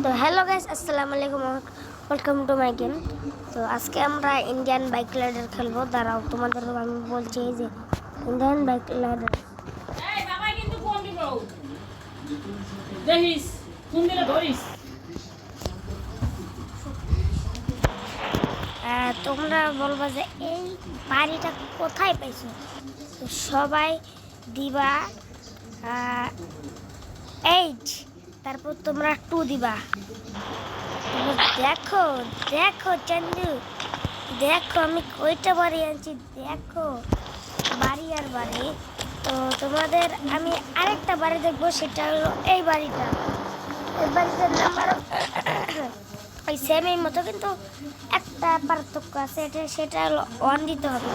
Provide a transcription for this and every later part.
তো hello guys, আসসালামু আলাইকুম, ওয়েলকাম টু মাই গেম। তো আজকে আমরা ইন্ডিয়ান বাইক রাইডার খেলবো। দাঁড়াও, তোমাদের আমি বলছি যে ইন্ডিয়ান বাইক রাইডার। এই বাবা কিন্তু ফোন দিব দেখিস ফোন দিলে ধরিস। তোমরা বলবা যে এই বাড়িটা কোথায় পাইছো, তো সবাই দিবা 8, তারপর তোমরা 2 দিবা। দেখো দেখো চান্দু, দেখো আমি কয়টা বাড়ি আনছি, দেখো বাড়ি আর বাড়ি। তো তোমাদের আমি আরেকটা বাড়ি দেখবো, সেটা হলো এই বাড়িটা। এই বাড়িটার নাম্বার ওই সেমই মতো, কিন্তু একটা পার্থক্য আছে, সেটা হলো 1 দিতে হবে।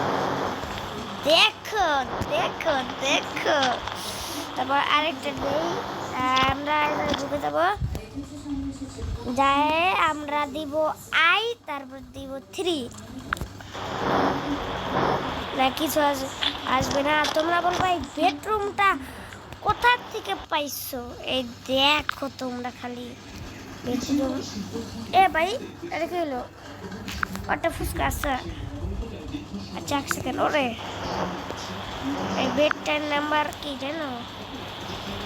দেখো দেখো দেখো, তারপর আরেকটা দেই। আমরা ঢুকে যাবো, যায় আমরা দিব আই, তারপর দিব 3, না কিছু আসবে না। তোমরা বলবো এই বেডরুমটা কোথা থেকে পাইছো। এই দেখো তোমরা খালি বেডরুম। এ ভাই, এটা কি হলো? ওটা ফুসকা আছে। আচ্ছা, 1 সেকেন্ড। ওরে, এই বেডটার নাম্বার কি জানো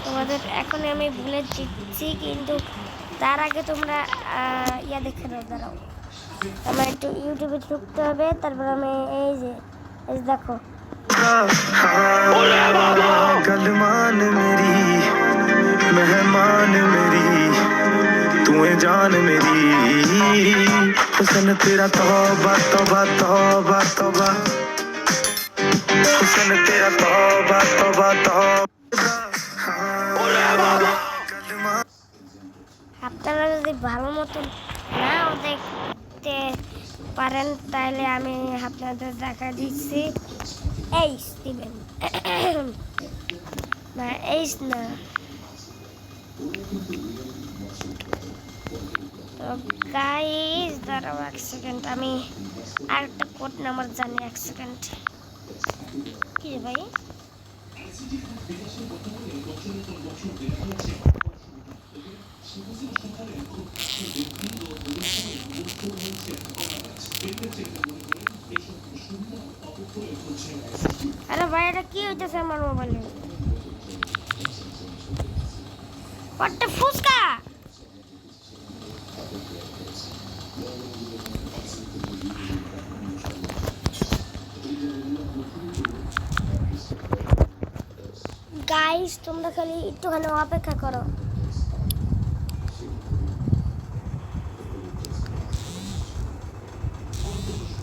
তোমাদের? এখন আমি ভুলে দিচ্ছি, কিন্তু তার আগে তোমরা ইয়া দেখে নাও। দাঁড়াও, আমার একটু ইউটিউবে ঢুকতে হবে। তারপর আমি এই যে দেখো, कलमान मेरी मेहमान मेरी तू है जान मेरी हुसन तेरा तौबा तौबा तौबा तौबा हुसन तेरा तौबा तौबा तौबा আপনারা যদি ভালো মতন নাও দেখতে পারেন, তাহলে আমি আপনাদের দেখা দিচ্ছি। এই দিবেন না, এই না। তো গাইস দাঁড়াও 1 সেকেন্ড, আমি আরেকটা কোড নাম্বার জানি। 1 সেকেন্ড। কি রে ভাই? আরে ভাই, এটা কি হইতেছে আমার মোবাইলে? ওটা ফুসকা। গাইস তোমরা খালি একটুখানি অপেক্ষা করো।